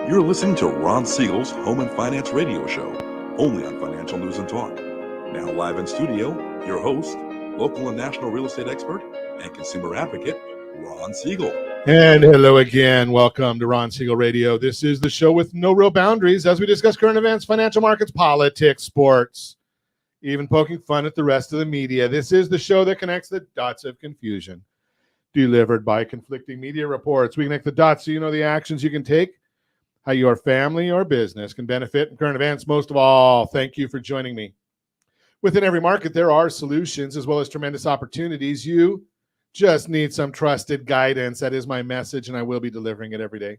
You're listening to Ron Siegel's Home and Finance Radio Show, only on Financial News and Talk. Now live in studio, your host, local and national real estate expert and consumer advocate, Ron Siegel. And hello again. Welcome to Ron Siegel Radio. This is the show with no real boundaries as we discuss current events, financial markets, politics, sports, even poking fun at the rest of the media. This is the show that connects the dots of confusion delivered by conflicting media reports. We connect the dots so you know the actions you can take, how your family or business can benefit in current events. Most of all, thank you for joining me. Within every market, there are solutions as well as tremendous opportunities. You just need some trusted guidance. That is my message, and I will be delivering it every day.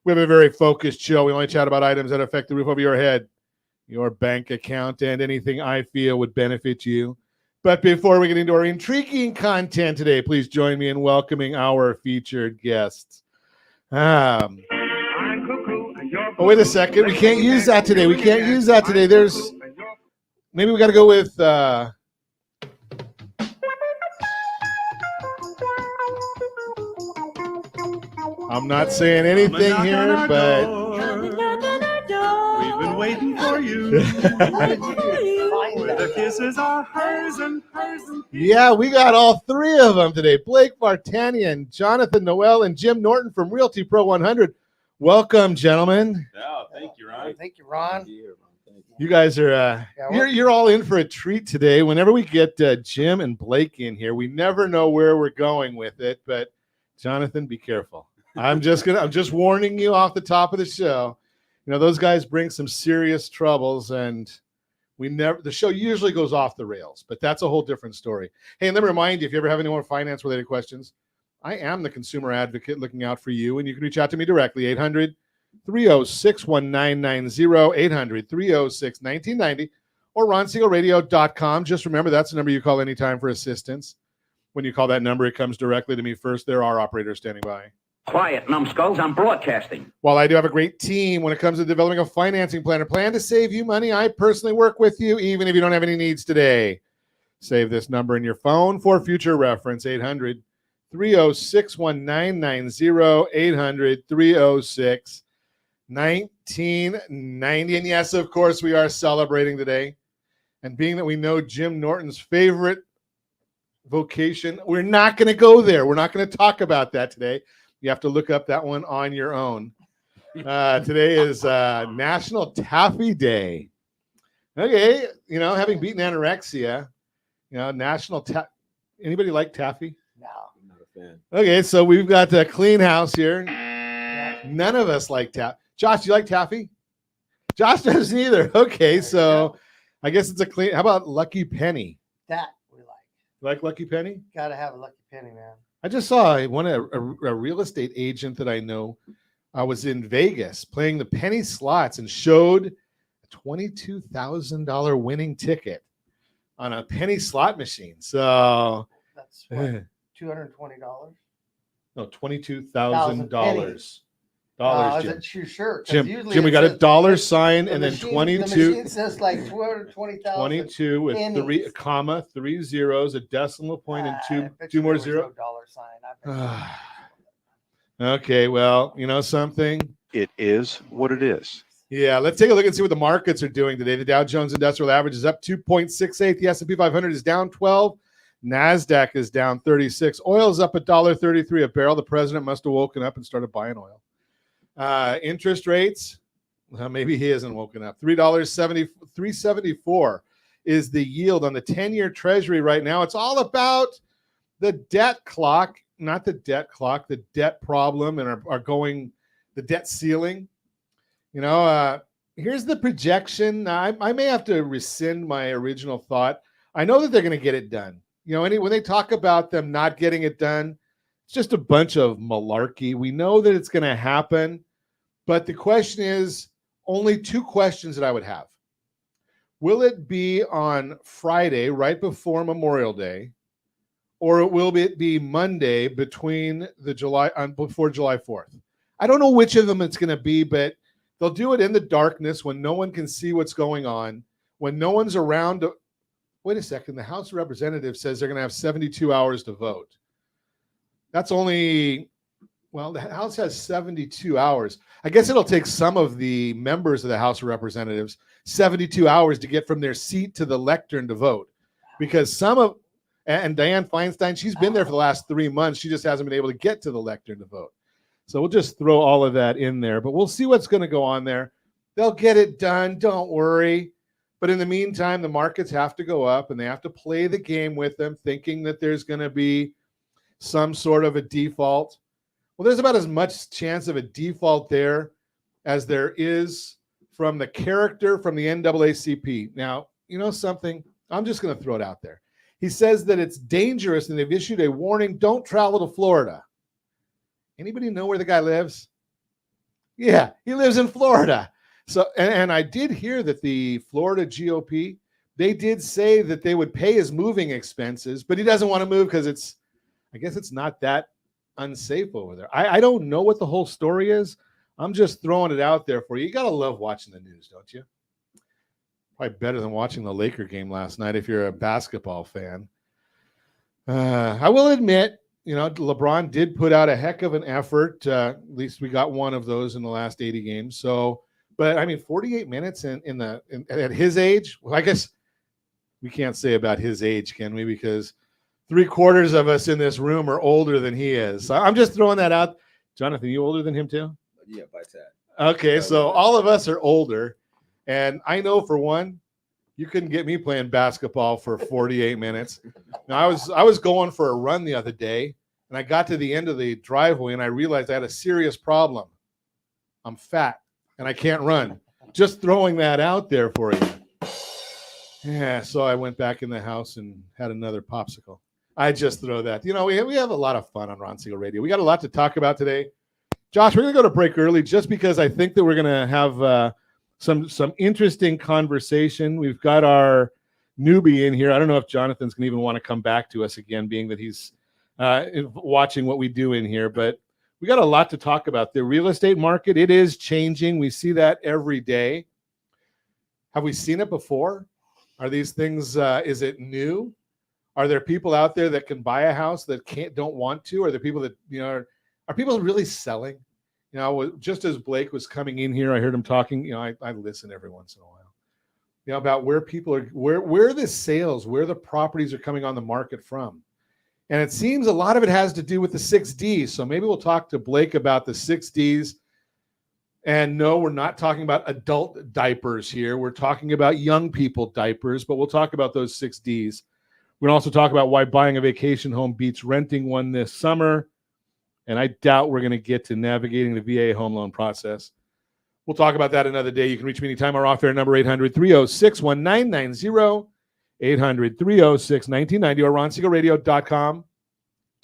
We have a very focused show. We only chat about items that affect the roof over your head, your bank account, and anything I feel would benefit you. But before we get into our intriguing content today, please join me in welcoming our featured guests. Oh, wait a second. We can't use that today. Maybe we got to go with... I'm not saying anything here, but... We've been waiting for you. Where the kisses are hers and hers. Yeah, we got all three of them today. Blake Vartanian, Jonathan Noel, and Jim Norton from Realty Pro 100. Welcome, gentlemen. Yeah, thank you, Ron. Thank you, Ron. You guys are you're all in for a treat today. Whenever we get Jim and Blake in here, we never know where we're going with it. But Jonathan, be careful. I'm just warning you off the top of the show. You know, those guys bring some serious troubles, and the show usually goes off the rails, but that's a whole different story. Hey, and let me remind you, if you ever have any more finance related questions, I am the consumer advocate looking out for you, and you can reach out to me directly, 800-306-1990, 800-306-1990, or ronsiegelradio.com. Just remember, that's the number you call anytime for assistance. When you call that number, it comes directly to me first. There are operators standing by. Quiet, numbskulls, I'm broadcasting. While I do have a great team when it comes to developing a financing plan, a plan to save you money, I personally work with you even if you don't have any needs today. Save this number in your phone for future reference, 800-306-1990, 800-306-1990. And yes, of course, we are celebrating today. And being that we know Jim Norton's favorite vocation, we're not going to go there. We're not going to talk about that today. You have to look up that one on your own. Today is National Taffy Day. Okay, you know, having beaten anorexia, you know, anybody like taffy? No. I'm not a fan. Okay, so we've got a clean house here. None of us like taffy. Josh, do you like taffy? Josh doesn't either. Okay, so I guess it's a clean. How about Lucky Penny? That we like. Like Lucky Penny? Got to have a Lucky Penny, man. I just saw a real estate agent that I know was in Vegas playing the penny slots and showed a $22,000 winning ticket on a penny slot machine. So that's what, $220? No, $22,000. Is it sure? Jim, we got a dollar sign and then machine, 22. The machine says like 220,000. 22 with pennies. three zeros, a decimal point, and two more zeros. No dollar sign. Okay, well, you know something? It is what it is. Yeah, let's take a look and see what the markets are doing today. The Dow Jones Industrial Average is up 2.68. The S&P 500 is down 12. NASDAQ is down 36. Oil is up $1.33 a barrel. The president must have woken up and started buying oil. Interest rates, well, maybe he hasn't woken up. $3.74 is the yield on the 10-year Treasury right now. It's all about the debt clock, not the debt clock, the debt problem, and the debt ceiling. You know, here's the projection. I may have to rescind my original thought. I know that they're going to get it done. You know, when they talk about them not getting it done, it's just a bunch of malarkey. We know that it's going to happen, but the question is only two questions that I would have. Will it be on Friday, right before Memorial Day, or will it be Monday before July 4th? I don't know which of them it's going to be, but they'll do it in the darkness when no one can see what's going on, when no one's around. Wait a second. The House of Representatives says they're going to have 72 hours to vote. That's only Well, the House has 72 hours. I guess it'll take some of the members of the House of Representatives 72 hours to get from their seat to the lectern to vote, because and Dianne Feinstein, she's been there for the last 3 months. She just hasn't been able to get to the lectern to vote. So we'll just throw all of that in there, but we'll see what's going to go on there. They'll get it done. Don't worry. But in the meantime, the markets have to go up and they have to play the game with them, thinking that there's going to be some sort of a default. Well, there's about as much chance of a default there as there is from the character from the NAACP. Now, you know something? I'm just going to throw it out there. He says that it's dangerous and they've issued a warning, don't travel to Florida. Anybody know where the guy lives? Yeah, he lives in Florida. So, and I did hear that the Florida GOP, they did say that they would pay his moving expenses, but he doesn't want to move because I guess it's not that unsafe over there. I don't know what the whole story is. I'm just throwing it out there for you. You got to love watching the news, don't you? Probably better than watching the Laker game last night if you're a basketball fan. I will admit, LeBron did put out a heck of an effort. At least we got one of those in the last 80 games. So, but I mean, 48 minutes at his age. Well, I guess we can't say about his age, can we? Because 3/4 of us in this room are older than he is. So I'm just throwing that out. Jonathan, you older than him too? Yeah, by 10. Okay, so all of us are older. And I know for one, you couldn't get me playing basketball for 48 minutes. Now, I was going for a run the other day, and I got to the end of the driveway, and I realized I had a serious problem. I'm fat, and I can't run. Just throwing that out there for you. Yeah, so I went back in the house and had another popsicle. I just throw that. We have a lot of fun on Ron Siegel Radio. We got a lot to talk about today. Josh, we're going to go to break early just because I think that we're going to have some interesting conversation. We've got our newbie in here. I don't know if Jonathan's going to even want to come back to us again, being that he's watching what we do in here. But we got a lot to talk about. The real estate market, it is changing. We see that every day. Have we seen it before? Are these things, is it new? Are there people out there that can buy a house that don't want to? Are there people that, are people really selling? Just as Blake was coming in here, I heard him talking. I listen every once in a while. About where people are, where the sales, where the properties are coming on the market from. And it seems a lot of it has to do with the 6Ds. So maybe we'll talk to Blake about the 6Ds. And no, we're not talking about adult diapers here. We're talking about young people diapers, but we'll talk about those 6Ds. We're going to also talk about why buying a vacation home beats renting one this summer. And I doubt we're going to get to navigating the VA home loan process. We'll talk about that another day. You can reach me anytime. Our off-air number, 800-306-1990, 800-306-1990, or RonSiegelRadio.com,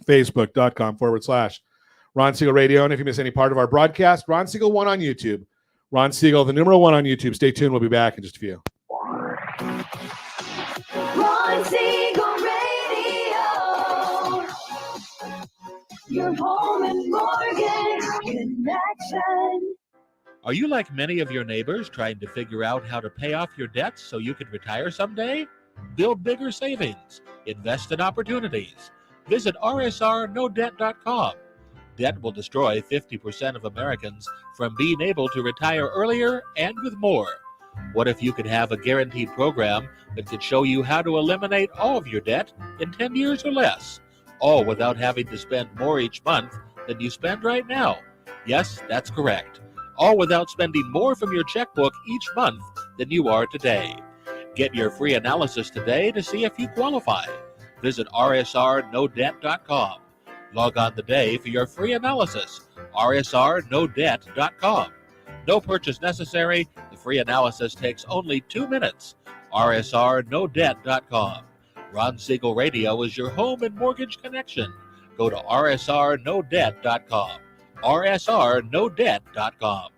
Facebook.com/Ron Siegel Radio. And if you miss any part of our broadcast, Ron Siegel 1 on YouTube. Ron Siegel, the number 1 on YouTube. Stay tuned. We'll be back in just a few. Ron Siegel Radio, your home and mortgage connection. Are you like many of your neighbors trying to figure out how to pay off your debts so you can retire someday? Build bigger savings. Invest in opportunities. Visit rsrnodebt.com. Debt will destroy 50% of Americans from being able to retire earlier and with more. What if you could have a guaranteed program that could show you how to eliminate all of your debt in 10 years or less, all without having to spend more each month than you spend right now? Yes, that's correct. All without spending more from your checkbook each month than you are today. Get your free analysis today to see if you qualify. Visit rsrnodebt.com. Log on today for your free analysis. rsrnodebt.com. No purchase necessary. The free analysis takes only 2 minutes. rsrnodebt.com. Ron Siegel Radio is your home and mortgage connection. Go to rsrnodebt.com. rsrnodebt.com.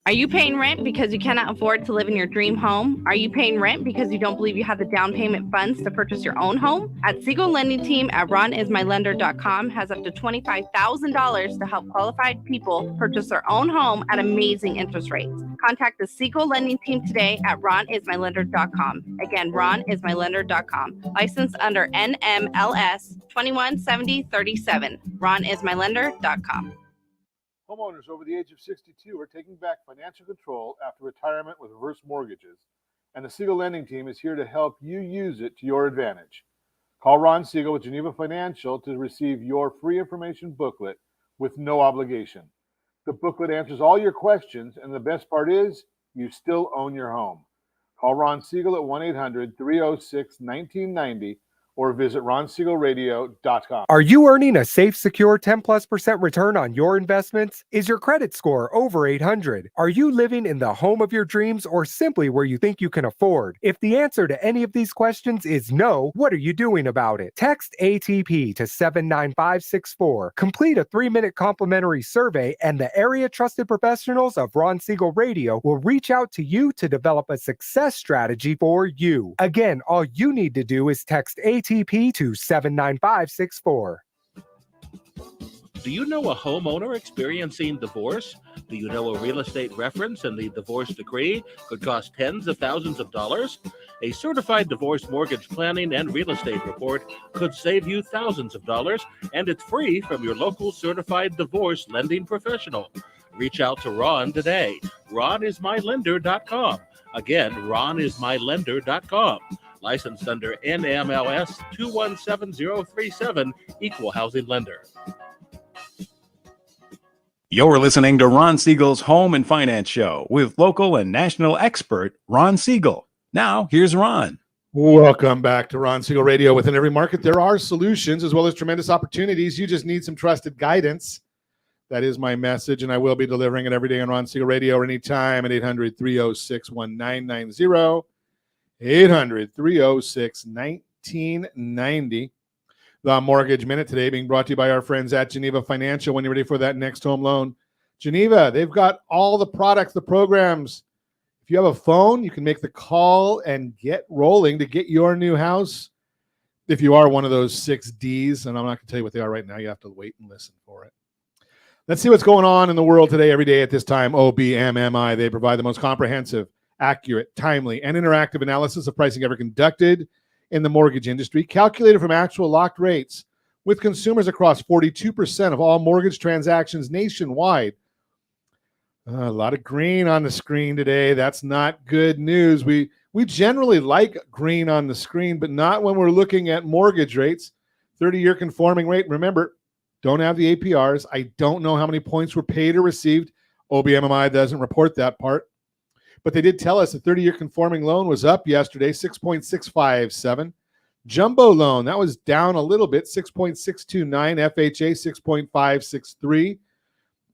Are you paying rent because you cannot afford to live in your dream home? Are you paying rent because you don't believe you have the down payment funds to purchase your own home? At Siegel Lending Team at ronismylender.com has up to $25,000 to help qualified people purchase their own home at amazing interest rates. Contact the Siegel Lending Team today at ronismylender.com. Again, ronismylender.com. Licensed under NMLS 217037. ronismylender.com. Homeowners over the age of 62 are taking back financial control after retirement with reverse mortgages, and the Siegel Lending Team is here to help you use it to your advantage. Call Ron Siegel with Geneva Financial to receive your free information booklet with no obligation. The booklet answers all your questions, and the best part is you still own your home. Call Ron Siegel at 1-800-306-1990 or visit ronsiegelradio.com. Are you earning a safe, secure 10+% return on your investments? Is your credit score over 800? Are you living in the home of your dreams or simply where you think you can afford? If the answer to any of these questions is no, what are you doing about it? Text ATP to 79564. Complete a 3-minute complimentary survey, and the area trusted professionals of Ron Siegel Radio will reach out to you to develop a success strategy for you. Again, all you need to do is text ATP to 79564. Do you know a homeowner experiencing divorce? Do you know a real estate reference and the divorce decree could cost tens of thousands of dollars? A certified divorce mortgage planning and real estate report could save you thousands of dollars, and it's free from your local certified divorce lending professional. Reach out to Ron today. ronismylender.com. Again, ronismylender.com. Licensed under NMLS 217037, Equal Housing Lender. You're listening to Ron Siegel's Home and Finance Show with local and national expert Ron Siegel. Now, here's Ron. Welcome back to Ron Siegel Radio. Within every market, there are solutions as well as tremendous opportunities. You just need some trusted guidance. That is my message, and I will be delivering it every day on Ron Siegel Radio or anytime at 800-306-1990. 800-306-1990. The Mortgage Minute today being brought to you by our friends at Geneva Financial. When you're ready for that next home loan, Geneva, they've got all the products, the programs. If you have a phone, you can make the call and get rolling to get your new house. If you are one of those 6 Ds, and I'm not going to tell you what they are right now, you have to wait and listen for it. Let's see what's going on in the world today, every day at this time. OBMMI, they provide the most comprehensive, accurate, timely, and interactive analysis of pricing ever conducted in the mortgage industry, calculated from actual locked rates, with consumers across 42% of all mortgage transactions nationwide. A lot of green on the screen today. That's not good news. We generally like green on the screen, but not when we're looking at mortgage rates. 30-year conforming rate. Remember, don't have the APRs. I don't know how many points were paid or received. OBMMI doesn't report that part. But they did tell us the 30-year conforming loan was up yesterday, 6.657. Jumbo loan, that was down a little bit, 6.629. FHA, 6.563.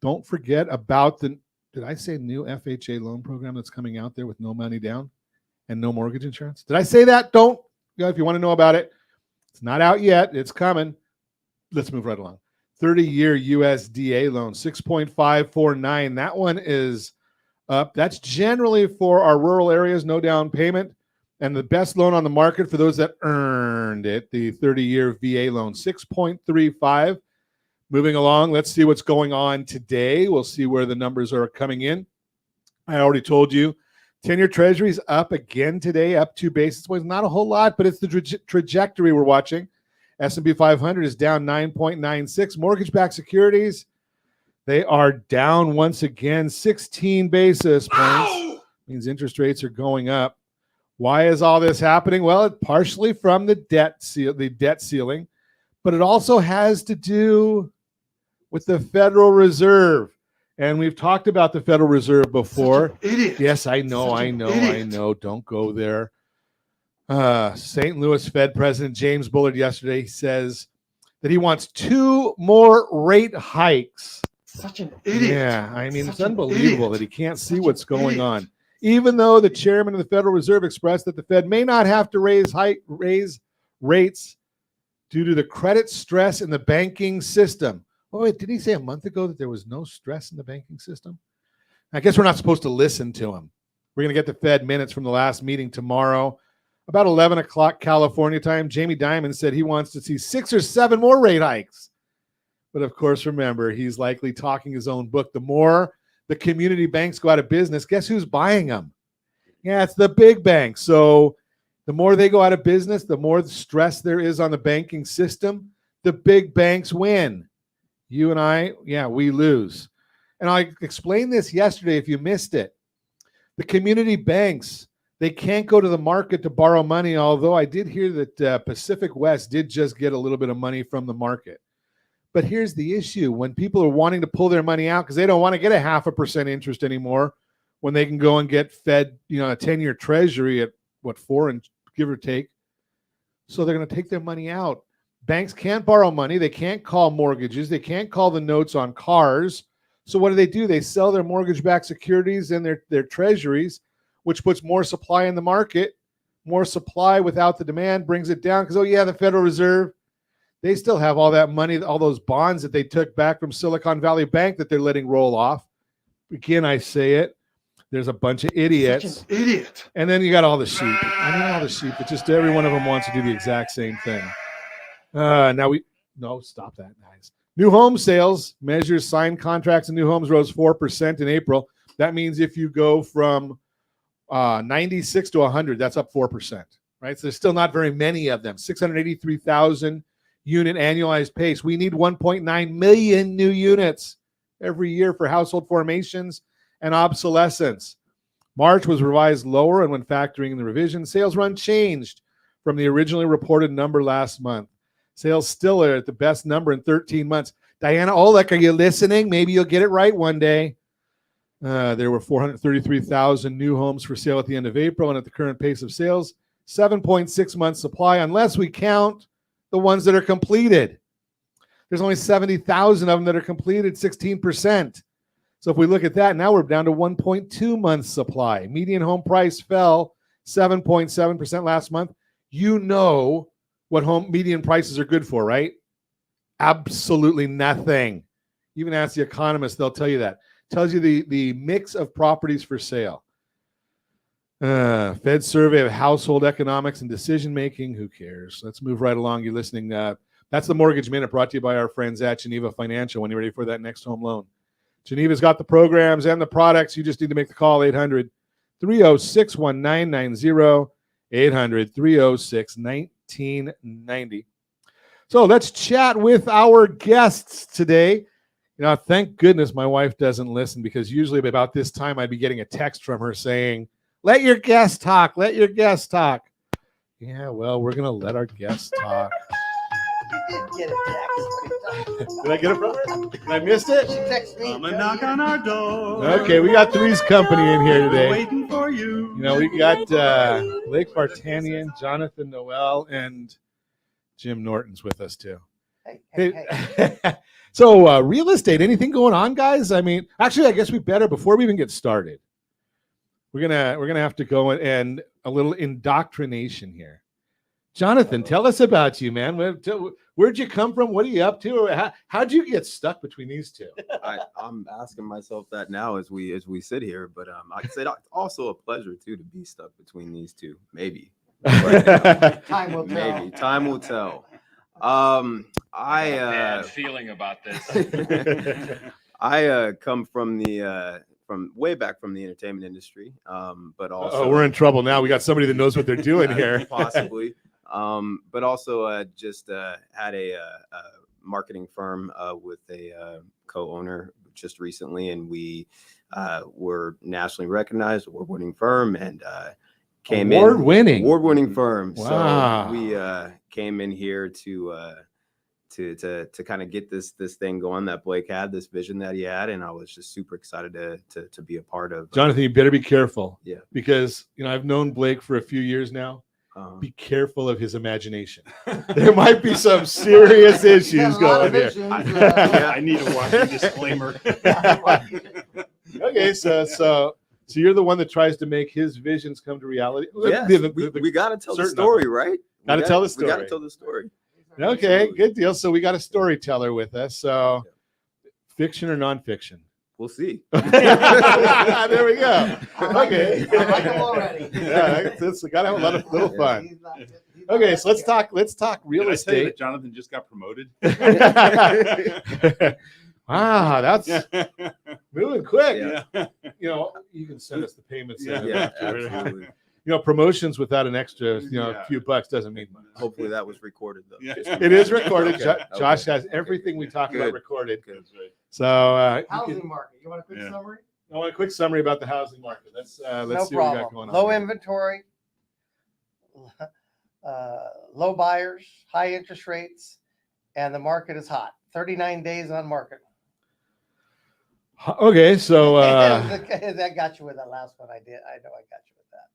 Don't forget about the, did I say new FHA loan program that's coming out there with no money down and no mortgage insurance? Did I say that? Don't. If you want to know about it, it's not out yet. It's coming. Let's move right along. 30-year USDA loan, 6.549. That one is up. That's generally for our rural areas, no down payment. And the best loan on the market for those that earned it, the 30-year VA loan, 6.35. Moving along, let's see what's going on today. We'll see where the numbers are coming in. I already told you, 10-year Treasury's up again today, up 2 basis points. Not a whole lot, but it's the trajectory we're watching. S&P 500 is down 9.96. Mortgage-backed securities, they are down once again, 16 basis points. Means interest rates are going up. Why is all this happening? Well, it's partially from the debt ceiling, but it also has to do with the Federal Reserve. And we've talked about the Federal Reserve before. Yes, I know. Don't go there. St. Louis Fed President James Bullard yesterday says that he wants 2 more rate hikes. Such an idiot. Yeah, I mean, it's unbelievable that he can't see what's going on. Even though the chairman of the Federal Reserve expressed that the Fed may not have to raise rates due to the credit stress in the banking system. Oh, wait, didn't he say a month ago that there was no stress in the banking system? I guess we're not supposed to listen to him. We're going to get the Fed minutes from the last meeting tomorrow. About 11 o'clock California time, Jamie Dimon said he wants to see 6 or 7 more rate hikes. But of course, remember, he's likely talking his own book. The more the community banks go out of business, guess who's buying them? Yeah, it's the big banks. So the more they go out of business, the more stress there is on the banking system. The big banks win. You and I, we lose. And I explained this yesterday if you missed it. The community banks, they can't go to the market to borrow money, although I did hear that Pacific West did just get a little bit of money from the market. But here's the issue. When people are wanting to pull their money out because they don't want to get a 0.5% interest anymore, when they can go and get fed, a 10-year treasury at 4 and give or take. So they're going to take their money out. Banks can't borrow money. They can't call mortgages. They can't call the notes on cars. So what do? They sell their mortgage-backed securities and their treasuries, which puts more supply in the market. More supply without the demand brings it down because, the Federal Reserve, they still have all that money, all those bonds that they took back from Silicon Valley Bank that they're letting roll off. Again, I say it. There's a bunch of idiots. Such an idiot. And then you got all the sheep. All the sheep. It's just every one of them wants to do the exact same thing. Stop that, guys. New home sales measures signed contracts and new homes rose 4% in April. That means if you go from 96 to 100, that's up 4%, right? So there's still not very many of them. 683,000 unit annualized pace. We need 1.9 million new units every year for household formations and obsolescence. March was revised lower, and when factoring in the revision, sales were unchanged from the originally reported number last month. Sales still are at the best number in 13 months. Diana Olek, are you listening? Maybe you'll get it right one day. There were 433,000 new homes for sale at the end of April, and at the current pace of sales, 7.6 months supply, unless we count the ones that are completed. There's only 70,000 of them that are completed, 16%. So if we look at that, now we're down to 1.2 months supply. Median home price fell 7.7% last month. You know what home median prices are good for, right? Absolutely nothing. Even ask the economists, they'll tell you that. Tells you the mix of properties for sale. Fed survey of household economics and decision making. Who cares? Let's move right along. You're listening. That's the Mortgage Minute brought to you by our friends at Geneva Financial when you're ready for that next home loan. Geneva's got the programs and the products. You just need to make the call. 800-306-1990. 800-306-1990. So let's chat with our guests today. Thank goodness my wife doesn't listen, because usually about this time I'd be getting a text from her saying, let your guests talk. Let your guests talk. Yeah, well, we're going to let our guests talk. You did get a text. Did I get it from her? Did I miss it? She texted me. Come and knock on our door. Okay, we got Three's Company in here We're today. waiting for you. We got Blake Bartanian, Jonathan Noel, and Jim Norton's with us too. Hey. So real estate, anything going on, guys? I mean, actually, I guess we better, before we even get started, we're gonna have to go and a little indoctrination here. Jonathan, tell us about you, man. Where'd you come from? What are you up to? How'd you get stuck between these two? I'm asking myself that now as we sit here, but like I said, it's also a pleasure too to be stuck between these two. Maybe. Time will tell. Maybe time will tell. I bad feeling about this. I come from way back from the entertainment industry, but also we're in trouble now. We got somebody that knows what they're doing here. Possibly. But also just had a marketing firm with a co-owner just recently, and we were nationally recognized, award-winning firm, and award-winning firm. Wow. So we came in here to kind of get this thing going that Blake had, this vision that he had, and I was just super excited to be a part of. Jonathan, you better be careful. Yeah. Because I've known Blake for a few years now. Be careful of his imagination. There might be some serious issues going here. I need a walking disclaimer. Okay, so you're the one that tries to make his visions come to reality. Yeah, we got to tell the story, right? Got to tell the story. We got to tell the story. Okay, good deal. So we got a storyteller with us. So, fiction or nonfiction? We'll see. There we go. I like Okay. it. I like him already. Yeah, it's got to have a lot of little fun. He's not Okay, so let's talk real Did I tell you estate. that Jonathan just got promoted? Wow, that's moving quick. Yeah. You know, you can send us the payments. in Yeah, after. absolutely. You know, promotions without an extra, Yeah. few bucks doesn't mean much. Hopefully that was recorded though. Yeah. Just- It is recorded. Okay, Josh okay. has everything we talk about Good. recorded. Good. So you Housing can- market. You want a quick Yeah. summary? I want a quick summary about the housing market. Let's No see what we problem. got going on. Low here. inventory, low buyers, high interest rates, and the market is hot. 39 days on market. Okay, so That got you with that last one. I did. I know I got you with that.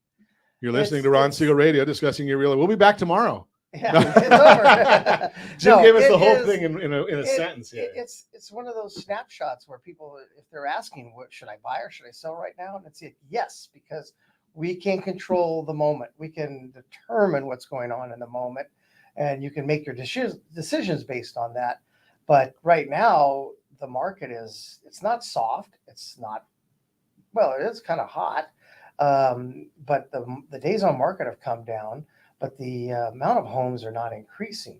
you're listening It's- to Ron it's- Siegel Radio discussing your real. We'll be back tomorrow. Yeah, it's over. Jim No, gave us it the whole is- thing in a sentence here. It's one of those snapshots where people, if they're asking, what should I buy or should I sell right now? And it's yes, because we can control the moment. We can determine what's going on in the moment, and you can make your decisions based on that. But right now, the market it's not soft. It's not, well, it is kind of hot. But the days on market have come down, but the amount of homes are not increasing.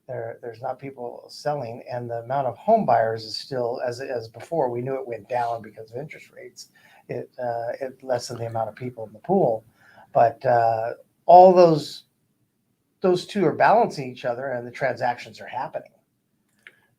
There's not people selling, and the amount of home buyers is still as before. We knew it went down because of interest rates. It lessened the amount of people in the pool, but all those two are balancing each other, and the transactions are happening.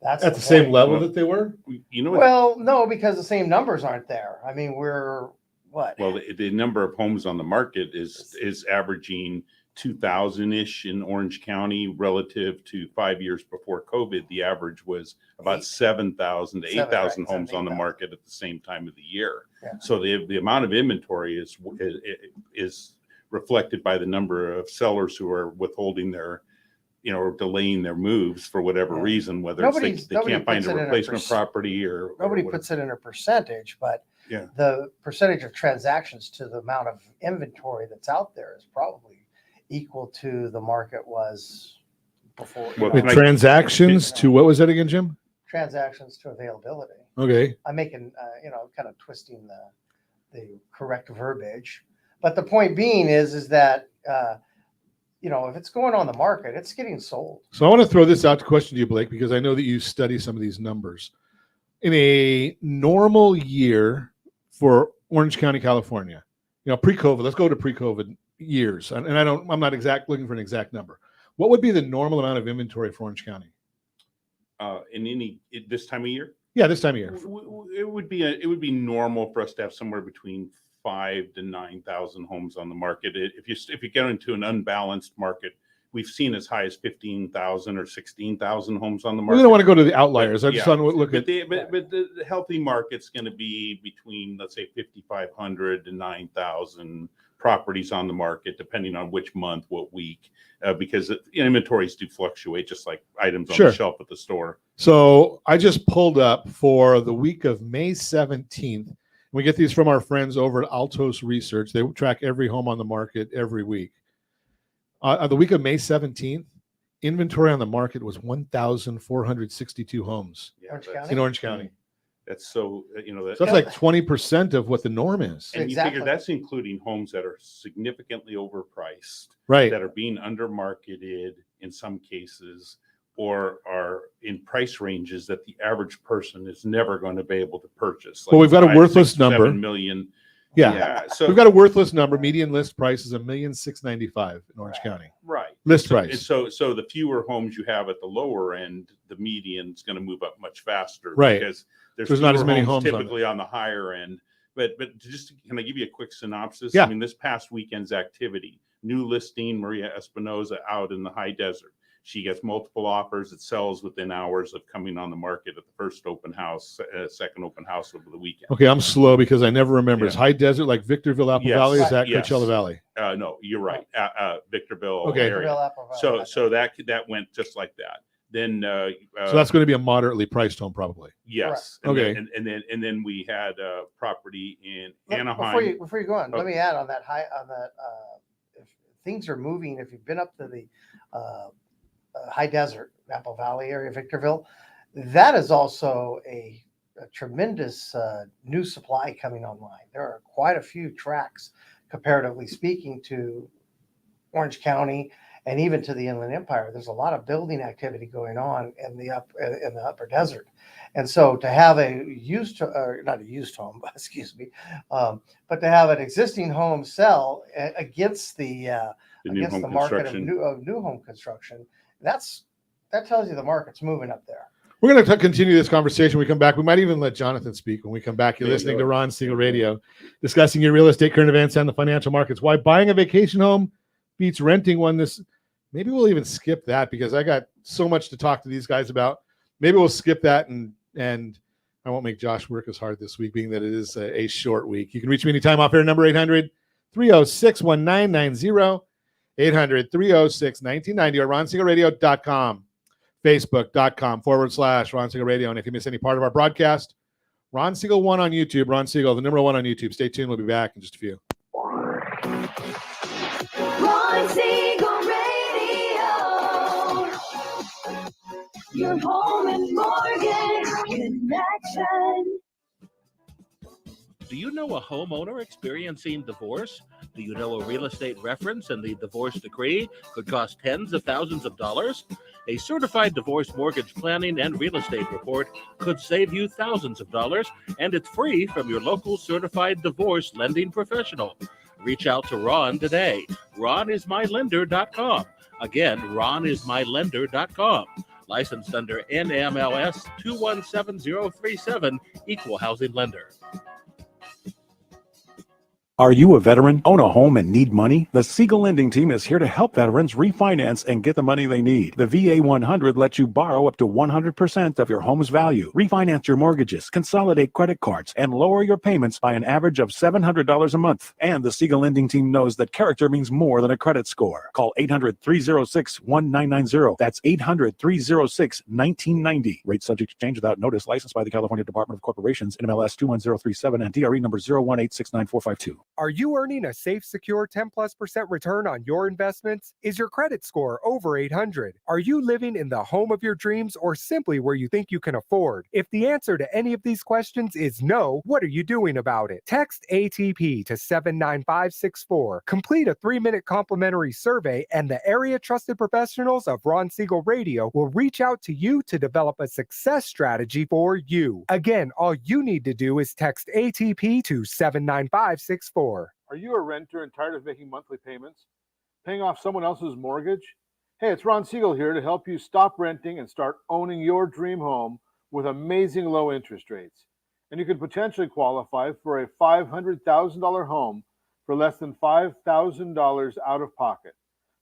That's At the same level that they were. You know what? Well, no, because the same numbers aren't there. I mean, we're what? Well, the number of homes on the market is averaging 2,000-ish in Orange County relative to 5 years before COVID. The average was about 7,000 to 8,000 right, homes on the 8,000. market at the same time of the year. Yeah. So the amount of inventory is reflected by the number of sellers who are withholding their, or delaying their moves for whatever Yeah. reason, whether Nobody it's they can't find puts a it in a replacement perc- property or Nobody whatever. puts it in a percentage, but Yeah. the percentage of transactions to the amount of inventory that's out there is probably equal to the market was before. Well, The can I- transactions to what was that again, Jim? Transactions to availability. Okay. I'm making, kind of twisting the correct verbiage, but the point being is that if it's going on the market, it's getting sold. So I want to throw this out to question to you, Blake, because I know that you study some of these numbers. In a normal year for Orange County, California, pre-COVID, let's go to pre-COVID years. And I'm not looking for an exact number. What would be the normal amount of inventory for Orange County? This time of year? Yeah, this time of year. It would be normal for us to have somewhere between 5,000 to 9,000 homes on the market. If you get into an unbalanced market, we've seen as high as 15,000 or 16,000 homes on the market. We don't want to go to the outliers. I But, just yeah. want to look but at. the healthy market's going to be between, let's say, 5,500 to 9,000 properties on the market, depending on which month, what week, because inventories do fluctuate, just like items on Sure. the shelf at the store. So I just pulled up for the week of May 17th. We get these from our friends over at Altos Research. They track every home on the market every week. The week of May 17th, inventory on the market was 1,462 homes Orange that's- County? in Orange County. That's so, So that's like 20% of what the norm is. and you Exactly. figure that's including homes that are significantly overpriced, Right. that are being undermarketed in some cases, or are in price ranges that the average person is never going to be able to purchase. Well, we've got a 5, worthless 6, number. 7 million. Yeah. So We've got a worthless number. Median list price is $1,695,000 in Orange County. right. List So- price. and so the fewer homes you have at the lower end, the median's going to move up much faster. Right. Because There's not as fewer many homes on it. typically on the higher end. But can I give you a quick synopsis? Yeah. I mean, this past weekend's activity, new listing, Maria Espinoza out in the high desert. She gets multiple offers. It sells within hours of coming on the market at the first open house, second open house over the weekend. Okay, I'm slow because I never remember. Yeah. Is High Desert like Victorville, Apple Yes. Valley? Is that Yes. Coachella Valley? No, you're right. Victorville Okay. area. Victorville, Apple Valley, So okay. that went just like that. Then So that's going to be a moderately priced home, probably. yes. Okay. And then we had a property in Anaheim. Before you go on, let Okay. me add on that if things are moving, if you've been up to the high desert, Apple Valley area, Victorville, that is also a a tremendous new supply coming online. There are quite a few tracks, comparatively speaking, to Orange County and even to the Inland Empire. There's a lot of building activity going on in the upper desert, and so to have a not a used home, excuse me, but to have an existing home sell against the market of new home construction, that tells you the market's moving up there. We're going to continue this conversation when we come back. We might even let Jonathan speak when we come back. You're listening to Ron Siegel Radio, discussing your real estate, current events, and the financial markets. Why buying a vacation home beats renting one. Maybe we'll even skip that because I got so much to talk to these guys about. Maybe we'll skip that and I won't make Josh work as hard this week, being that it is a short week. You can reach me anytime off air, number 800-306-1990, 800-306-1990, or ronsiegelradio.com. Facebook.com/Ron Siegel Radio. And if you miss any part of our broadcast, Ron Siegel 1 on YouTube. Ron Siegel, the number 1 on YouTube. Stay tuned. We'll be back in just a few. Ron Siegel Radio. Your home and mortgage connection. Do you know a homeowner experiencing divorce? Do you know a real estate reference and the divorce decree could cost tens of thousands of dollars? A certified divorce mortgage planning and real estate report could save you thousands of dollars, and it's free from your local certified divorce lending professional. Reach out to Ron today. RonIsMyLender.com. Again, RonIsMyLender.com. Licensed under NMLS 217037, Equal Housing Lender. Are you a veteran, own a home, and need money? The Siegel Lending Team is here to help veterans refinance and get the money they need. The VA 100 lets you borrow up to 100% of your home's value, refinance your mortgages, consolidate credit cards, and lower your payments by an average of $700 a month. And the Siegel Lending Team knows that character means more than a credit score. Call 800-306-1990. That's 800-306-1990. Rate subject to change without notice. Licensed by the California Department of Corporations, NMLS 21037, and DRE number 018694552. Are you earning a safe, secure 10+% return on your investments? Is your credit score over 800? Are you living in the home of your dreams or simply where you think you can afford? If the answer to any of these questions is no, what are you doing about it? Text ATP to 79564. Complete a 3-minute complimentary survey, and the area trusted professionals of Ron Siegel Radio will reach out to you to develop a success strategy for you. Again, all you need to do is text ATP to 79564. Are you a renter and tired of making monthly payments? Paying off someone else's mortgage? Hey, it's Ron Siegel here to help you stop renting and start owning your dream home with amazing low interest rates. And you could potentially qualify for a $500,000 home for less than $5,000 out of pocket.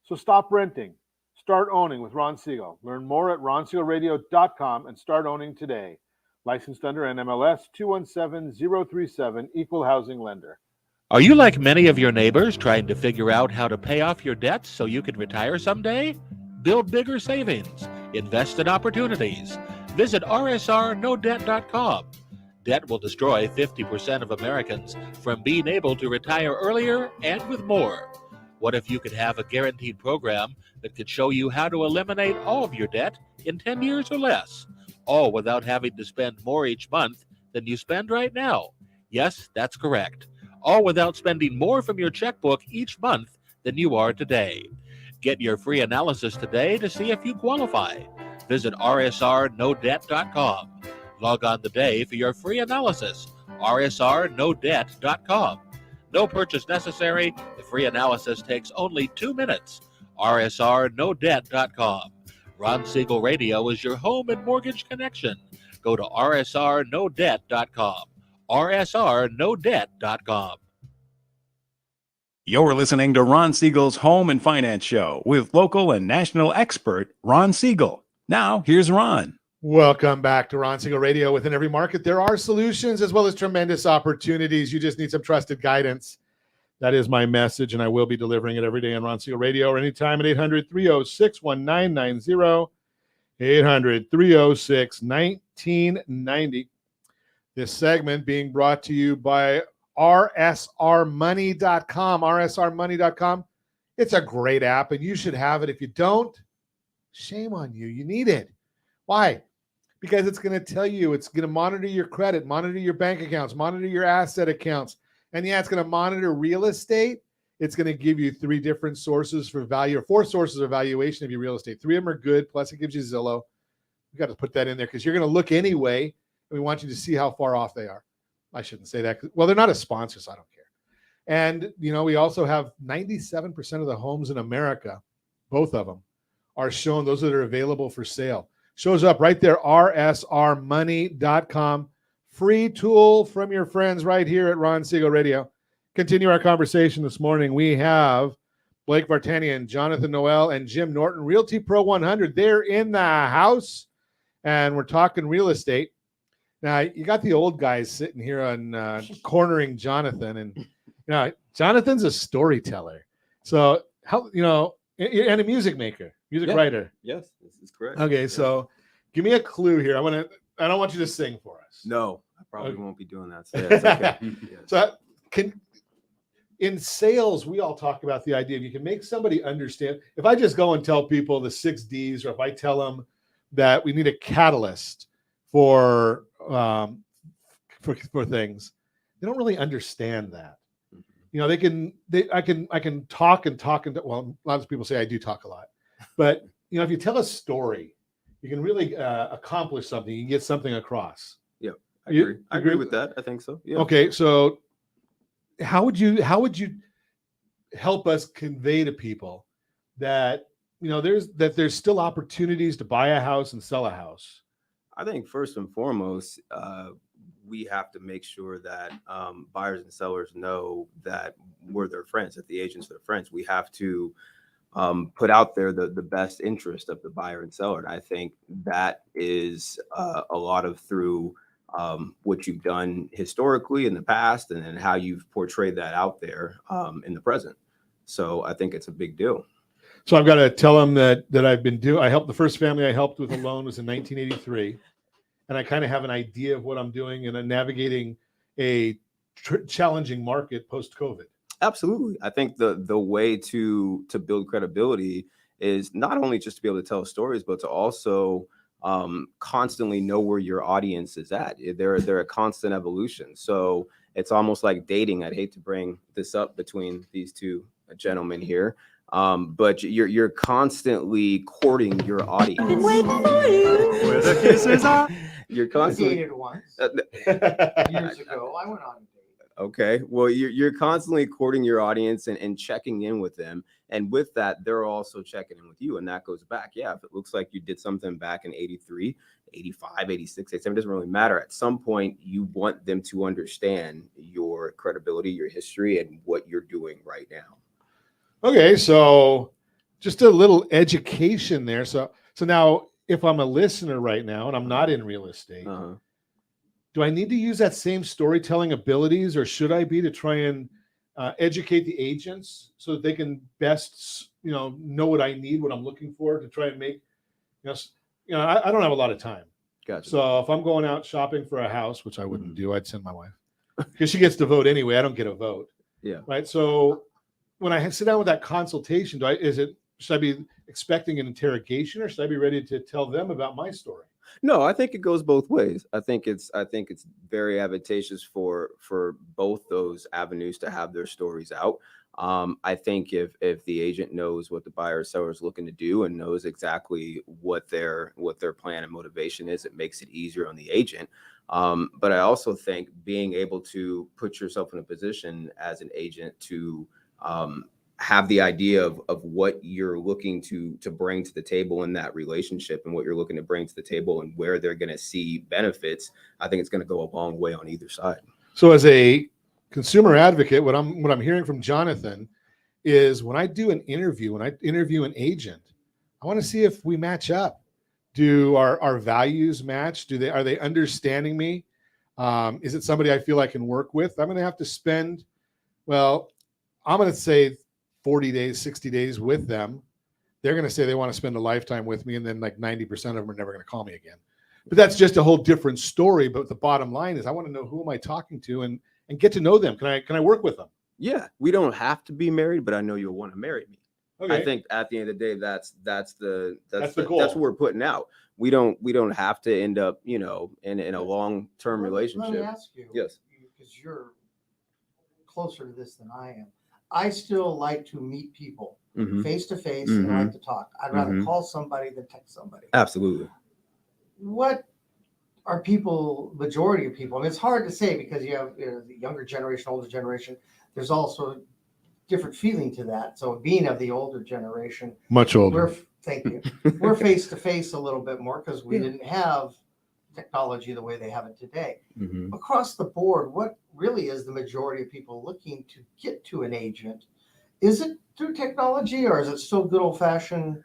So stop renting. Start owning with Ron Siegel. Learn more at ronsiegelradio.com and start owning today. Licensed under NMLS 217037, Equal Housing Lender. Are you like many of your neighbors trying to figure out how to pay off your debts so you can retire someday? Build bigger savings. Invest in opportunities. Visit rsrnodebt.com. Debt will destroy 50% of Americans from being able to retire earlier and with more. What if you could have a guaranteed program that could show you how to eliminate all of your debt in 10 years or less, all without having to spend more each month than you spend right now? Yes, that's correct. All without spending more from your checkbook each month than you are today. Get your free analysis today to see if you qualify. Visit rsrnodebt.com. Log on today for your free analysis. rsrnodebt.com. No purchase necessary. The free analysis takes only 2 minutes. rsrnodebt.com. Ron Siegel Radio is your home and mortgage connection. Go to rsrnodebt.com. rsrnodebt.com. You're listening to Ron Siegel's Home and Finance Show with local and national expert Ron Siegel. Now, here's Ron. Welcome back to Ron Siegel Radio. Within every market, there are solutions as well as tremendous opportunities. You just need some trusted guidance. That is my message, and I will be delivering it every day on Ron Siegel Radio or anytime at 800-306-1990, 800-306-1990. This segment being brought to you by rsrmoney.com. rsrmoney.com. It's a great app, and you should have it. If you don't, shame on you. You need it. Why? because it's going to tell you, it's going to monitor your credit, monitor your bank accounts, monitor your asset accounts. And yeah, it's going to monitor real estate. It's going to give you 3 different sources for value, or 4 sources of valuation of your real estate. 3 of them are good, plus it gives you Zillow. You got to put that in there because you're going to look anyway, and we want you to see how far off they are. I shouldn't say that. Well, they're not a sponsor, so I don't care. And, we also have 97% of the homes in America, both of them, are shown, those that are available for sale. Shows up right there, rsrmoney.com. Free tool from your friends right here at Ron Siegel Radio. Continue our conversation this morning. We have Blake Vartanian, Jonathan Noel, and Jim Norton, Realty Pro 100. They're in the house, and we're talking real estate. Now, you got the old guys sitting here on cornering Jonathan, and Jonathan's a storyteller. So, and a music maker, writer. Yes, this is correct. Okay, so give me a clue here. I don't want you to sing for us. No, I probably won't be doing that. So yeah, it's okay. So in sales, we all talk about the idea of you can make somebody understand. If I just go and tell people the 6 Ds, or if I tell them that we need a catalyst for things, they don't really understand that. I can talk and talk, and well, a lot of people say I do talk a lot, but if you tell a story, you can really accomplish something. You can get something across. Yeah, I agree with that. I think so. Yeah. Okay, so how would you help us convey to people that there's still opportunities to buy a house and sell a house? I think first and foremost, we have to make sure that buyers and sellers know that we're their friends, that the agents are their friends. We have to put out there the best interest of the buyer and seller. And I think that is a lot of through what you've done historically in the past, and then how you've portrayed that out there in the present. So I think it's a big deal. So I've got to tell them that I've been doing. I helped the first family I helped with a loan was in 1983, and I kind of have an idea of what I'm doing, and I'm navigating a challenging market post-COVID. Absolutely. I think the way to build credibility is not only just to be able to tell stories, but to also constantly know where your audience is at. They're a constant evolution. So it's almost like dating. I'd hate to bring this up between these two gentlemen here, but you're constantly courting your audience. Wait for you. Where the kisses are. You're I constantly dated once years ago. I went on a date. Okay. Well, you're constantly courting your audience and checking in with them. And with that, they're also checking in with you. And that goes back. Yeah. If it looks like you did something back in 83, 85, 86, 87, it doesn't really matter. At some point, you want them to understand your credibility, your history, and what you're doing right now. Okay. So just a little education there. So now if I'm a listener right now and I'm not in real estate, do I need to use that same storytelling abilities, or should I be to try and educate the agents so that they can best, know what I need, what I'm looking for to try and make, I don't have a lot of time. Gotcha. So if I'm going out shopping for a house, which I wouldn't do, I'd send my wife because she gets to vote anyway. I don't get a vote. Yeah. Right. So when I sit down with that consultation, should I be expecting an interrogation, or should I be ready to tell them about my story? No, I think it goes both ways. I think it's very advantageous for both those avenues to have their stories out. I think if the agent knows what the buyer or seller is looking to do and knows exactly what their plan and motivation is, it makes it easier on the agent. But I also think being able to put yourself in a position as an agent to have the idea of what you're looking to bring to the table in that relationship, and what you're looking to bring to the table, and where they're going to see benefits, I think it's going to go a long way on either side. So as a consumer advocate, what I'm hearing from Jonathan is when I do an interview, when I interview an agent, I want to see if we match up. Do our values match? Are they understanding me? Is it somebody I feel I can work with? I'm going to have to spend, I'm going to say 40 days, 60 days with them. They're going to say they want to spend a lifetime with me, and then like 90% of them are never going to call me again. But that's just a whole different story. But the bottom line is I want to know who am I talking to and get to know them. Can I work with them? Yeah, we don't have to be married, but I know you'll want to marry me. Okay. I think at the end of the day, that's the goal. That's what we're putting out. we don't have to end up, in a long-term relationship. Let me ask you. Yes. Because you're closer to this than I am. I still like to meet people face to face and I like to talk. I'd rather call somebody than text somebody. Absolutely. What are majority of people? I mean, it's hard to say because you have the younger generation, older generation. There's also different feeling to that. So being of the older generation, much older. Thank you. We're face to face a little bit more because we didn't have technology the way they have it today. Across the board, what really is the majority of people looking to get to an agent? Is it through technology or is it still good old fashioned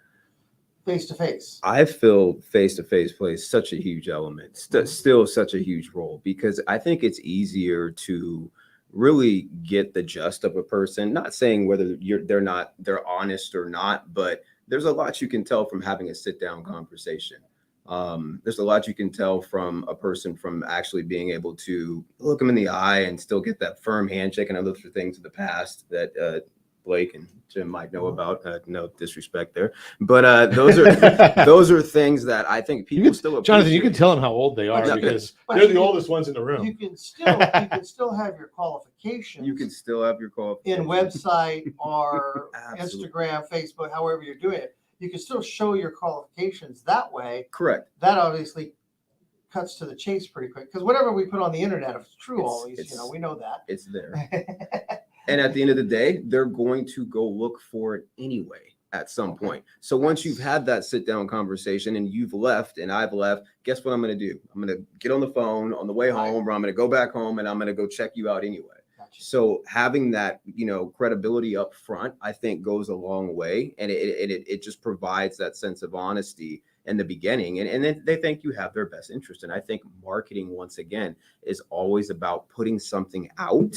face to face? I feel face to face plays such a huge element, still such a huge role, because I think it's easier to really get the gist of a person. Not saying whether they're honest or not, but there's a lot you can tell from having a sit down conversation. There's a lot you can tell from a person from actually being able to look them in the eye and still get that firm handshake. And I looked for things in the past that Blake and Jim might know about. No disrespect there, but those are things that I think people still appreciate. Jonathan, you can tell them how old they are because they're the oldest ones in the room. You can still have your qualifications. You can still have your qualifications in website or Instagram, Facebook, however you're doing it. You can still show your qualifications that way. Correct. That obviously cuts to the chase pretty quick because whatever we put on the internet, if it's true, we know that it's there. And at the end of the day, they're going to go look for it anyway at some point. So once you've had that sit down conversation and you've left and I've left, guess what I'm going to do? I'm going to get on the phone on the way home, or I'm going to go back home and I'm going to go check you out anyway. So having that, credibility up front, I think goes a long way, and it just provides that sense of honesty in the beginning, and then they think you have their best interest. And I think marketing, once again, is always about putting something out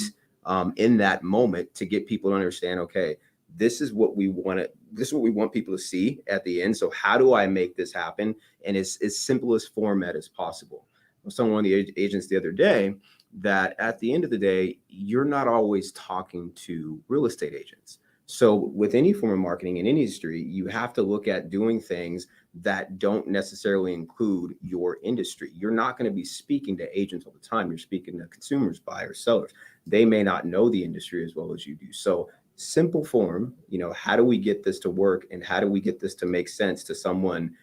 in that moment to get people to understand, okay, this is what we want people to see at the end. So how do I make this happen in as simplest format as possible? I was telling one of the agents the other day that at the end of the day, you're not always talking to real estate agents. So with any form of marketing in any industry, you have to look at doing things that don't necessarily include your industry. You're not going to be speaking to agents all the time. You're speaking to consumers, buyers, sellers. They may not know the industry as well as you do. So simple form, how do we get this to work and how do we get this to make sense to someone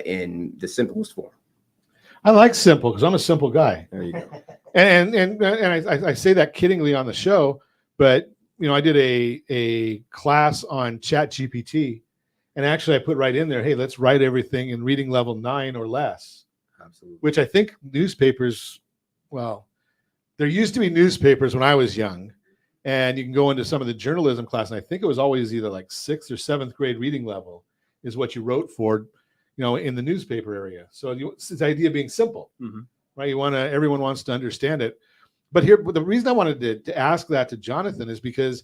in the simplest form? I like simple because I'm a simple guy. There you go. And I say that kiddingly on the show, but I did a class on ChatGPT, and actually I put right in there, hey, let's write everything in reading level 9 or less. Absolutely. Which I think newspapers, well, there used to be newspapers when I was young, and you can go into some of the journalism class, and I think it was always either like 6th or 7th grade reading level is what you wrote for, in the newspaper area. So it's the idea of being simple, right? Everyone wants to understand it. But the reason I wanted to ask that to Jonathan is because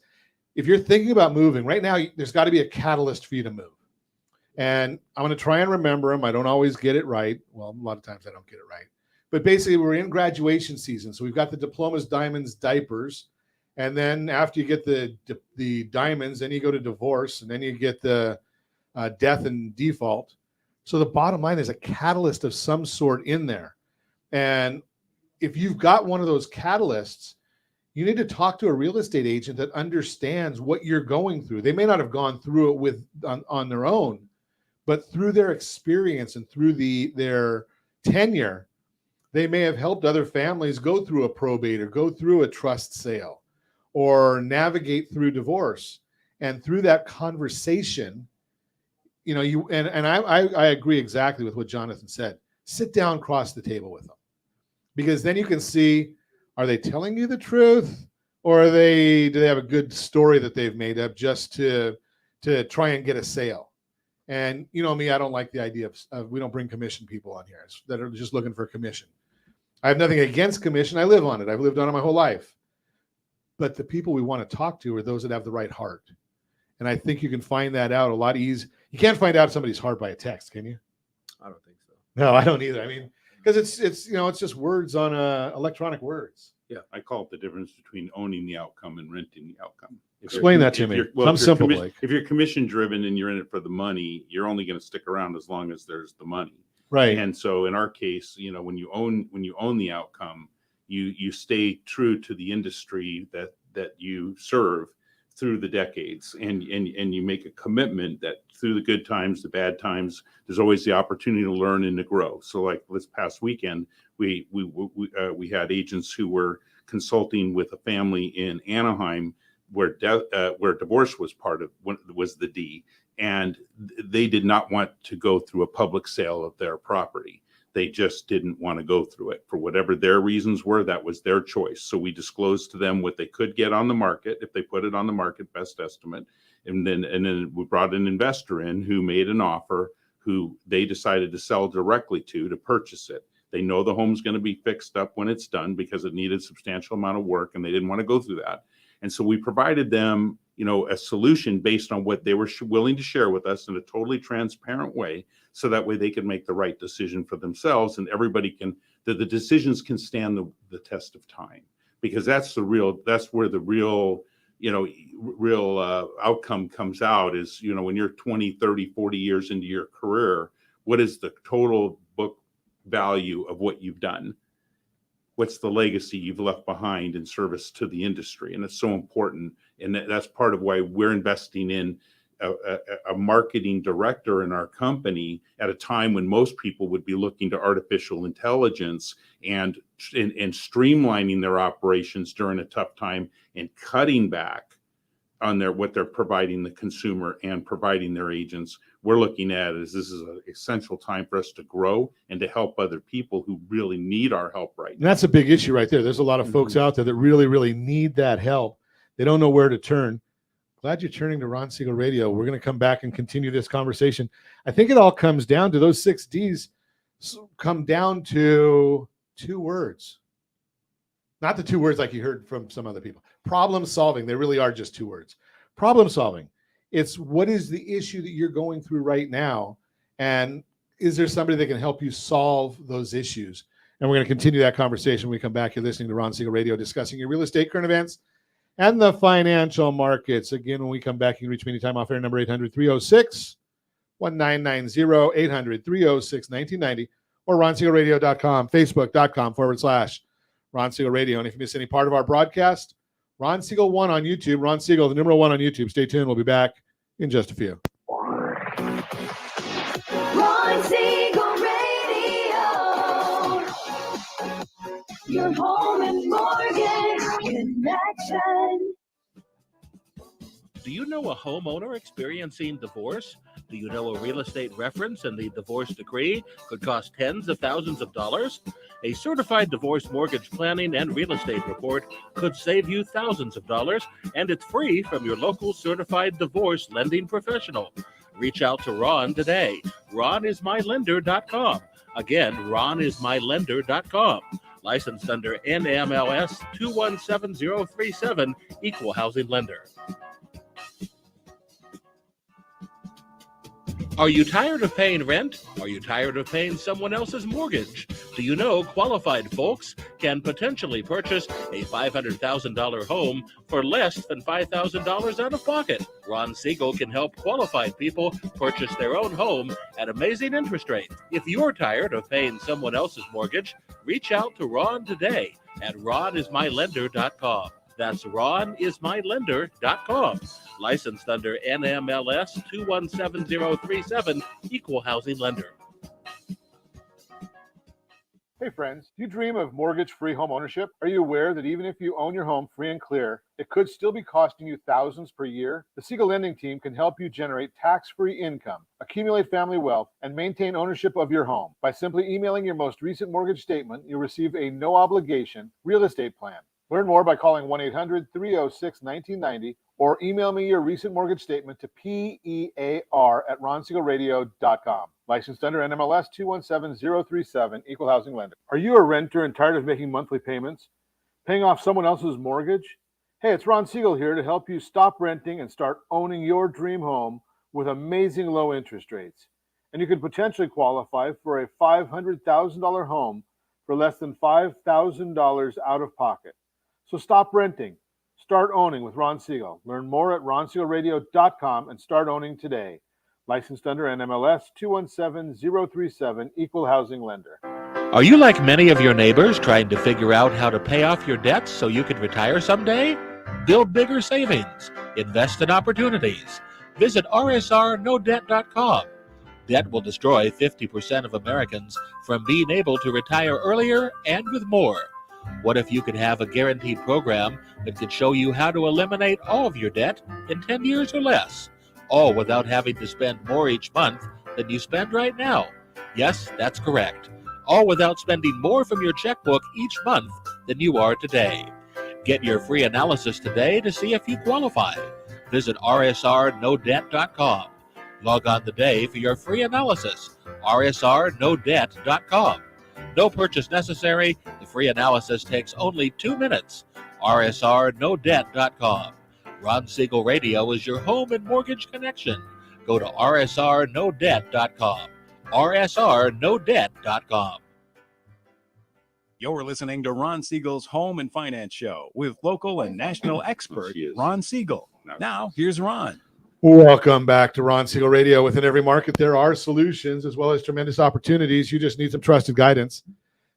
if you're thinking about moving right now, there's got to be a catalyst for you to move. And I'm going to try and remember them. I don't always get it right. Well, a lot of times I don't get it right. But basically, we're in graduation season. So we've got the diplomas, diamonds, diapers. And then after you get the diamonds, then you go to divorce. And then you get the death and default. So the bottom line is a catalyst of some sort in there. And if you've got one of those catalysts, you need to talk to a real estate agent that understands what you're going through. They may not have gone through it on their own, but through their experience and through their tenure, they may have helped other families go through a probate or go through a trust sale or navigate through divorce. And through that conversation, I agree exactly with what Jonathan said. Sit down, cross the table with them, because then you can see, are they telling you the truth, or do they have a good story that they've made up just to try and get a sale? And me, I don't like the idea of we don't bring commission people on here that are just looking for a commission. I have nothing against commission. I live on it. I've lived on it my whole life. But the people we want to talk to are those that have the right heart. And I think you can find that out a lot easier. You can't find out somebody's heart by a text, can you? I don't think so. No, I don't either. I mean, because it's just words on electronic words. Yeah, I call it the difference between owning the outcome and renting the outcome. Explain that to me. I'm simple, Blake. If you're commission driven and you're in it for the money, you're only going to stick around as long as there's the money. Right. And so in our case, when you own the outcome, you stay true to the industry that you serve through the decades, and you make a commitment that through the good times, the bad times, there's always the opportunity to learn and to grow. So like this past weekend, we had agents who were consulting with a family in Anaheim where divorce was the D, and they did not want to go through a public sale of their property. They just didn't want to go through it for whatever their reasons were. That was their choice. So we disclosed to them what they could get on the market if they put it on the market, best estimate. And then we brought an investor in who made an offer, who they decided to sell directly to purchase it. They know the home's going to be fixed up when it's done because it needed a substantial amount of work and they didn't want to go through that. And so we provided them, a solution based on what they were willing to share with us in a totally transparent way. So that way they can make the right decision for themselves, and the decisions can stand the test of time, because that's where the real outcome comes out is, when you're 20, 30, 40 years into your career, what is the total book value of what you've done? What's the legacy you've left behind in service to the industry? And it's so important. And that's part of why we're investing in a marketing director in our company at a time when most people would be looking to artificial intelligence and streamlining their operations during a tough time and cutting back on what they're providing the consumer and providing their agents. We're looking at it as this is an essential time for us to grow and to help other people who really need our help right now. And that's a big issue right there. There's a lot of folks out there that really, really need that help. They don't know where to turn. Glad you're turning to Ron Siegel Radio. We're going to come back and continue this conversation. I think it all comes down to those 6 Ds come down to 2 words. Not the 2 words like you heard from some other people. Problem solving. They really are just 2 words. Problem solving. It's what is the issue that you're going through right now, and is there somebody that can help you solve those issues? And we're going to continue that conversation when we come back. You're listening to Ron Siegel Radio, discussing your real estate, current events, and the financial markets. Again, when we come back, you can reach me anytime off air, number 800-306-1990, 800-306-1990, or RonSiegelRadio.com, Facebook.com/Ron Siegel Radio. And if you miss any part of our broadcast, Ron Siegel 1 on YouTube, Ron Siegel, the number 1 on YouTube. Stay tuned. We'll be back in just a few. Ron Siegel Radio. Your home and mortgage connection. Do you know a homeowner experiencing divorce? Do you know a real estate reference and the divorce decree could cost tens of thousands of dollars? A certified divorce mortgage planning and real estate report could save you thousands of dollars, and it's free from your local certified divorce lending professional. Reach out to Ron today. RonIsMyLender.com. Again, RonIsMyLender.com. Licensed under NMLS 217037, Equal Housing Lender. Are you tired of paying rent? Are you tired of paying someone else's mortgage? Do you know qualified folks can potentially purchase a $500,000 home for less than $5,000 out of pocket? Ron Siegel can help qualified people purchase their own home at amazing interest rates. If you're tired of paying someone else's mortgage, reach out to Ron today at RonIsMyLender.com. That's RonIsMyLender.com. Licensed under NMLS 217037, Equal Housing Lender. Hey friends, do you dream of mortgage-free home ownership? Are you aware that even if you own your home free and clear, it could still be costing you thousands per year? The Siegel Lending Team can help you generate tax-free income, accumulate family wealth, and maintain ownership of your home. By simply emailing your most recent mortgage statement, you'll receive a no-obligation real estate plan. Learn more by calling 1-800-306-1990 or email me your recent mortgage statement to PEAR@RonSiegelRadio.com. Licensed under NMLS 217037, Equal Housing Lender. Are you a renter and tired of making monthly payments? Paying off someone else's mortgage? Hey, it's Ron Siegel here to help you stop renting and start owning your dream home with amazing low interest rates. And you could potentially qualify for a $500,000 home for less than $5,000 out of pocket. So stop renting. Start owning with Ron Siegel. Learn more at RonSiegelRadio.com and start owning today. Licensed under NMLS 217037, Equal Housing Lender. Are you like many of your neighbors trying to figure out how to pay off your debts so you can retire someday? Build bigger savings. Invest in opportunities. Visit rsrnodebt.com. Debt will destroy 50% of Americans from being able to retire earlier and with more. What if you could have a guaranteed program that could show you how to eliminate all of your debt in 10 years or less, all without having to spend more each month than you spend right now? Yes, that's correct. All without spending more from your checkbook each month than you are today. Get your free analysis today to see if you qualify. Visit rsrnodebt.com. Log on today for your free analysis. rsrnodebt.com. No purchase necessary. The free analysis takes only 2 minutes. rsrnodebt.com. Ron Siegel Radio is your home and mortgage connection. Go to rsrnodebt.com. rsrnodebt.com. You're listening to Ron Siegel's Home and Finance Show with local and national expert Ron Siegel. Now, here's Ron. Welcome back to Ron Siegel Radio. Within every market, there are solutions as well as tremendous opportunities. You just need some trusted guidance.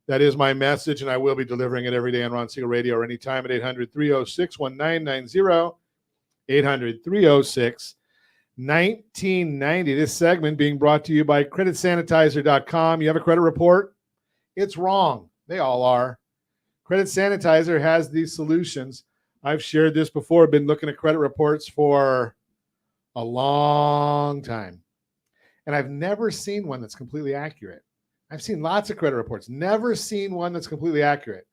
That is my message, and I will be delivering it every day on Ron Siegel Radio or anytime at 800-306-1990, 800-306-1990. This segment being brought to you by creditsanitizer.com. You have a credit report? It's wrong. They all are. Credit Sanitizer has these solutions. I've shared this before. I've been looking at credit reports for a long time, and I've never seen one that's completely accurate. I've seen lots of credit reports, never seen one that's completely accurate.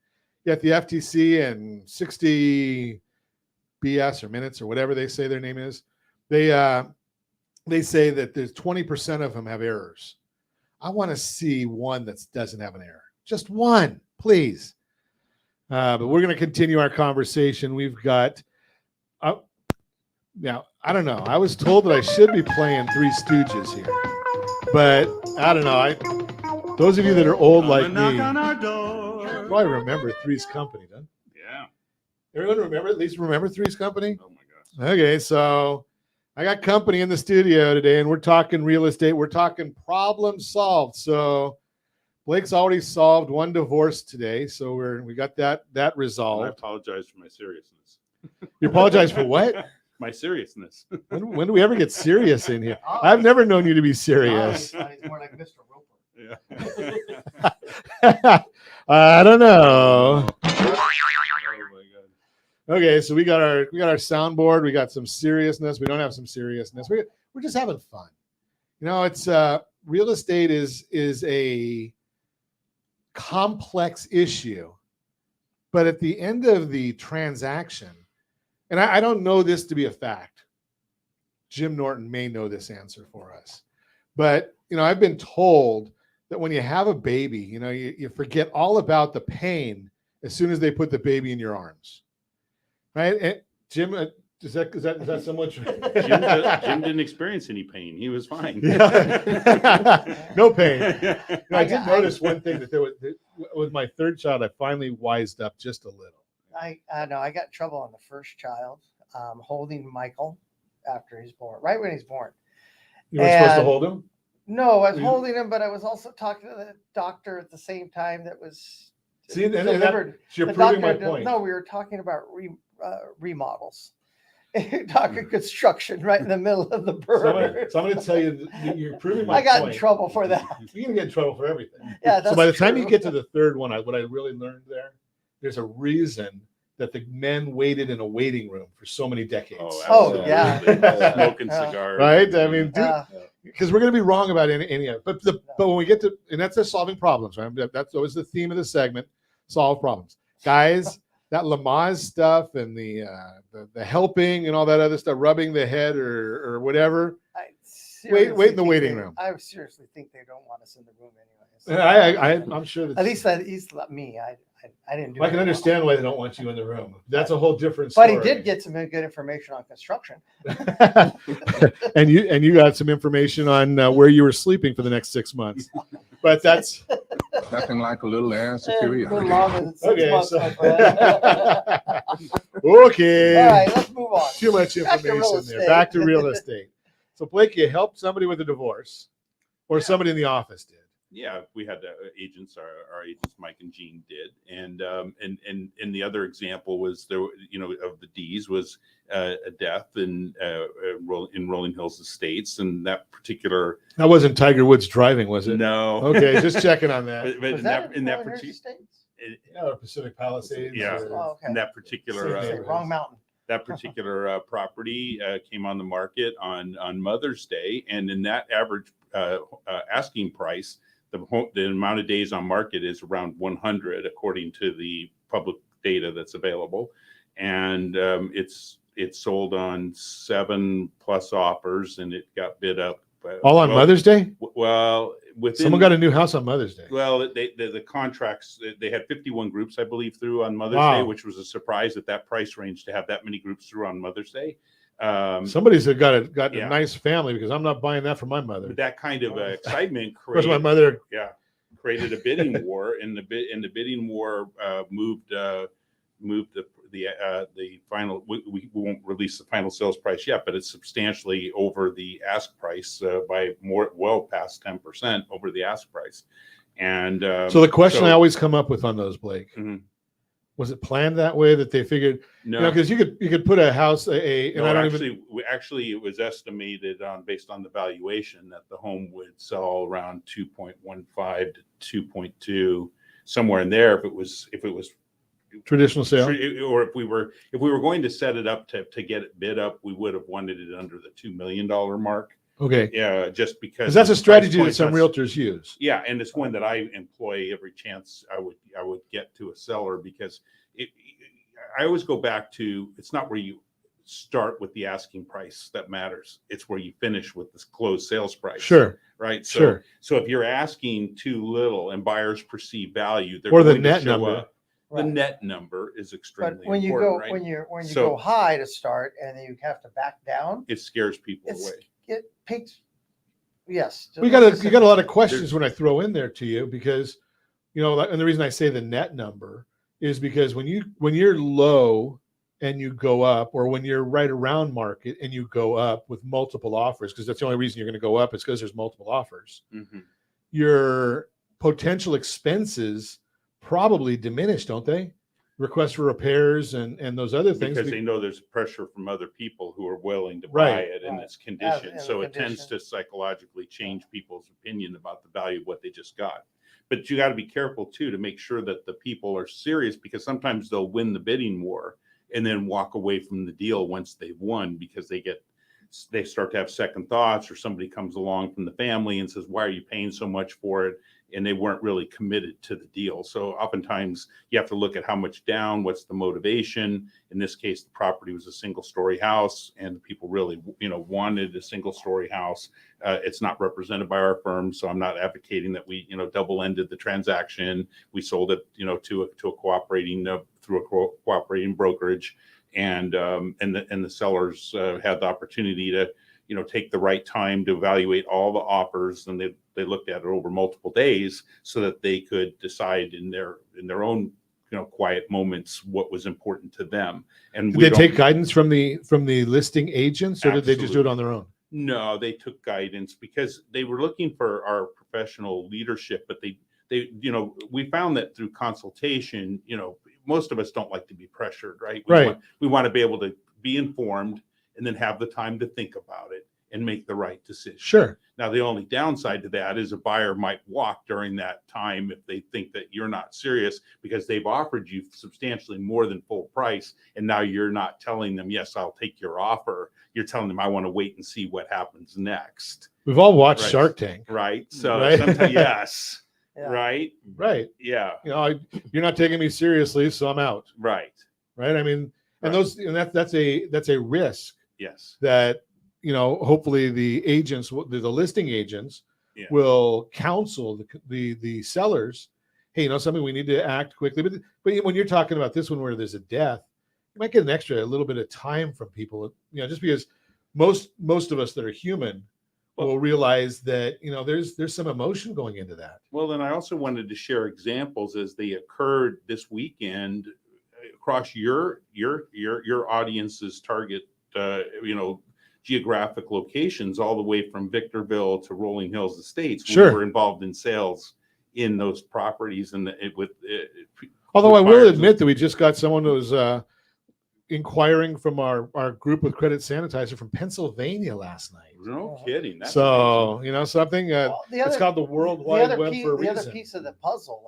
Yet the FTC and 60 BS or minutes or whatever they say their name is, they say that there's 20% of them have errors. I want to see one that doesn't have an error. Just one, please. But we're going to continue our conversation. We've got, now, I don't know. I was told that I should be playing Three Stooges here. But I don't know. Those of you that are old like me probably remember Three's Company, huh? Yeah. Everyone at least remember Three's Company? Oh, my gosh. Okay, so I got company in the studio today, and we're talking real estate. We're talking problem solved. So Blake's already solved one divorce today, so we got that resolved. I apologize for my seriousness. You apologize for what? My seriousness. When do we ever get serious in here? I've never known you to be serious. He's more like Mr. Roper. Yeah. I don't know. Oh my God. Okay, so we got our soundboard. We got some seriousness. We don't have some seriousness. We're just having fun. You know, it's real estate is a complex issue, but at the end of the transaction, and I don't know this to be a fact. Jim Norton may know this answer for us, but you know, I've been told that when you have a baby, you know, you forget all about the pain as soon as they put the baby in your arms, right? And Jim, is that somewhat true? Jim didn't experience any pain. He was fine. Yeah. No pain. I did notice one thing that with my third child, I finally wised up just a little. I know I got in trouble on the first child, holding Michael after he's born, right when he's born. You were supposed to hold him? No, I was holding him, but I was also talking to the doctor at the same time that was delivered. You're proving my point. No, we were talking about remodels. Talking construction right in the middle of the burn. So I'm going to tell you, you're proving my point. I got in trouble for that. You're going to get in trouble for everything. Yeah, that's so by the true. time you get to the third one, what I really learned there's a reason that the men waited in a waiting room for so many decades. Oh yeah. Smoking cigars. Right? I mean, because we're going to be wrong about any of it. But when we get to, and that's just solving problems, right? That's always the theme of the segment, solve problems. Guys, that Lamaze stuff and the helping and all that other stuff, rubbing the head or whatever. Wait in the waiting room. I seriously think they don't want us in the room anyway. I'm sure that at least he's me. I didn't do. I can understand why they don't want you in the room. That's a whole different story. But he did get some good information on construction. and you got some information on where you were sleeping for the next 6 months. But that's nothing like a little air security. Okay. So okay. All right, let's move on. Too much information there. Back to real estate. So Blake, you helped somebody with a divorce, or somebody in the office did. Yeah, we had agents. Our agents, Mike and Jean, did, and the other example was there. Of the D's was a death in Rolling Hills Estates, and that wasn't Tiger Woods driving, was it? No. Okay, just checking on that. But Was in that Rolling Hills particular, Yeah, Pacific Palisades. yeah, or- in that particular Same Wrong mountain. that particular property came on the market on Mother's Day, and in that average asking price, the amount of days on market is around 100, according to the public data that's available, and it sold on 7+ offers, and it got bid up. All on Mother's Day? Well, Someone got a new house on Mother's Day. Well, the contracts, they had 51 groups, I believe, through on Mother's Wow. Day, which was a surprise at that price range to have that many groups through on Mother's Day. Somebody's got a yeah. nice family, because I'm not buying that for my mother. But that kind of excitement Of course, my created, mother. created a bidding war, and the bidding war moved the final. We won't release the final sales price yet, but it's substantially over the ask price by well past 10% over the ask price. And So the question I always come up with on those, Blake, Mhm. was it planned that way, that they figured? No, because you could put a house and no, I don't actually, it was estimated based on the valuation that the home would sell around 2.15 to 2.2, somewhere in there. If it was traditional sale. or if we were going to set it up to get it bid up, we would have wanted it under the $2 million mark. Okay. Yeah, just because That's a of the price strategy that point. some realtors use. Yeah, and it's one that I employ every chance I would get to a seller, because I always go back to, it's not where you start with the asking price that matters. It's where you finish with this closed sales price. Sure. Right. So, Sure. So if you're asking too little and buyers perceive value, they're Or the going to net show number. up. The net number is extremely But when you important, go right? when you So- go high to start and then you have to back down, It scares people it's away. it piques. Yes, You got a lot of questions when I throw in there to you, because and the reason I say the net number is because when you're low and you go up, or when you're right around market and you go up with multiple offers, because that's the only reason you're going to go up is because there's multiple offers. Mhm. Your potential expenses probably diminish, don't they? Requests for repairs and those other things. Because they know there's pressure from other people who are willing to buy Right. it in Right. this condition. in So the it tends condition. to psychologically change people's opinion about the value of what they just got. But you got to be careful too, to make sure that the people are serious, because sometimes they'll win the bidding war and then walk away from the deal once they've won, because they start to have second thoughts, or somebody comes along from the family and says, why are you paying so much for it? And they weren't really committed to the deal. So oftentimes you have to look at how much down, what's the motivation. In this case, the property was a single-story house, and the people really, wanted a single-story house. It's not represented by our firm, so I'm not advocating that we, double-ended the transaction. We sold it, to a cooperating through a cooperating brokerage, and the sellers had the opportunity to take the right time to evaluate all the offers, and they looked at it over multiple days so that they could decide in their own quiet moments what was important to them. And Did they take guidance from the listing agents, or did they just do it Absolutely. on their own? No, they took guidance because they were looking for our professional leadership, but they we found that through consultation, most of us don't like to be pressured, right? We want to be able to be informed and then have the time to think about it and make the right decision. Sure. Now, the only downside to that is a buyer might walk during that time if they think that you're not serious, because they've offered you substantially more than full price. And now you're not telling them, yes, I'll take your offer. You're telling them, I want to wait and see what happens next. We've all watched Right. Shark Tank. Right. So Right? sometimes, yes. Yeah. Right. Right. Yeah. You're not taking me seriously, so I'm out. Right. Right. I mean, and Right. that's a risk Yes. that, hopefully the agents, the listing agents Yeah. will counsel the sellers, hey, something we need to act quickly. But when you're talking about this one where there's a death, you might get a little bit of time from people, just because most of us that are human will realize that, there's some emotion going into that. Well, then I also wanted to share examples as they occurred this weekend across your audience's target, geographic locations, all the way from Victorville to Rolling Hills Estates. Sure. We were involved in sales in those properties, and Although I will requires- admit that we just got someone who was inquiring from our group with Credit Sanitizer from Pennsylvania last night. No kidding. That's So amazing. you know something. It's called the World Wide Web for a the other reason. piece of the puzzle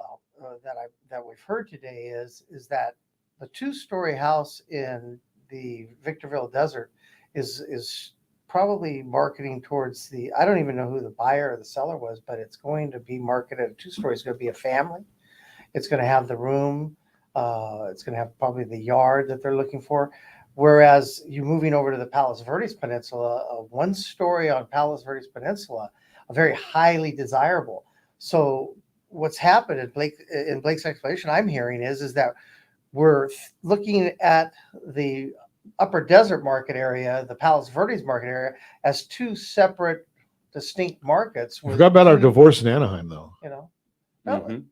that we've heard today is that the 2-story house in the Victorville Desert is probably marketing towards the, I don't even know who the buyer or the seller was, but it's going to be marketed. 2-story is going to be a family. It's going to have the room. It's going to have probably the yard that they're looking for. Whereas you moving over to the Palos Verdes Peninsula, a 1-story on Palos Verdes Peninsula, a very highly desirable. So what's happened in Blake's explanation I'm hearing is that we're looking at the upper desert market area, the Palos Verdes market area, as 2 separate, distinct markets. I forgot about our divorce in Anaheim, though. You know, Mhm.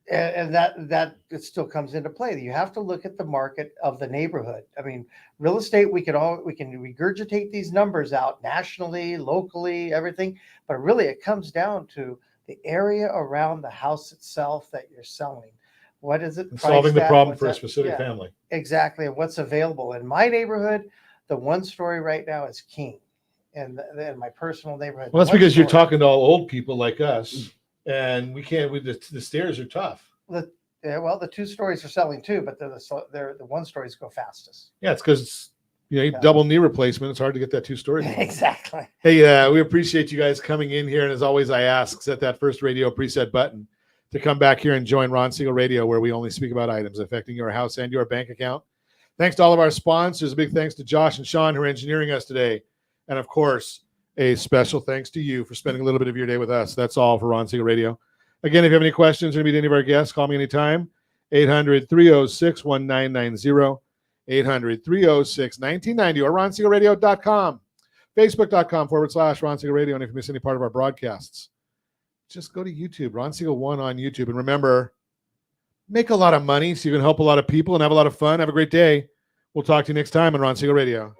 and that it still comes into play. You have to look at the market of the neighborhood. I mean, real estate, we can regurgitate these numbers out nationally, locally, everything, but really it comes down to the area around the house itself that you're selling. What is it? Solving the priced at? problem What's for a that? specific Yeah, family. exactly. And what's available in my neighborhood? The 1-story right now is king, and in my personal neighborhood. Well, that's the because you're 1-story talking to all old people like us, and we can't. The stairs are tough. The 2-stories are selling too, but the 1-stories go fastest. Yeah, it's because double knee replacement. It's hard to get that 2-story. Exactly. Hey, we appreciate you guys coming in here, and as always, I ask, set that first radio preset button to come back here and join Ron Siegel Radio, where we only speak about items affecting your house and your bank account. Thanks to all of our sponsors. A big thanks to Josh and Sean who are engineering us today, and of course, a special thanks to you for spending a little bit of your day with us. That's all for Ron Siegel Radio. Again, if you have any questions or meet any of our guests, call me anytime. 800-306-1990, 800-306-1990, or ronsiegelradio.com, facebook.com/Ron Siegel Radio. And if you miss any part of our broadcasts, just go to YouTube, Ron Siegel 1 on YouTube. And remember, make a lot of money so you can help a lot of people and have a lot of fun. Have a great day. We'll talk to you next time on Ron Siegel Radio.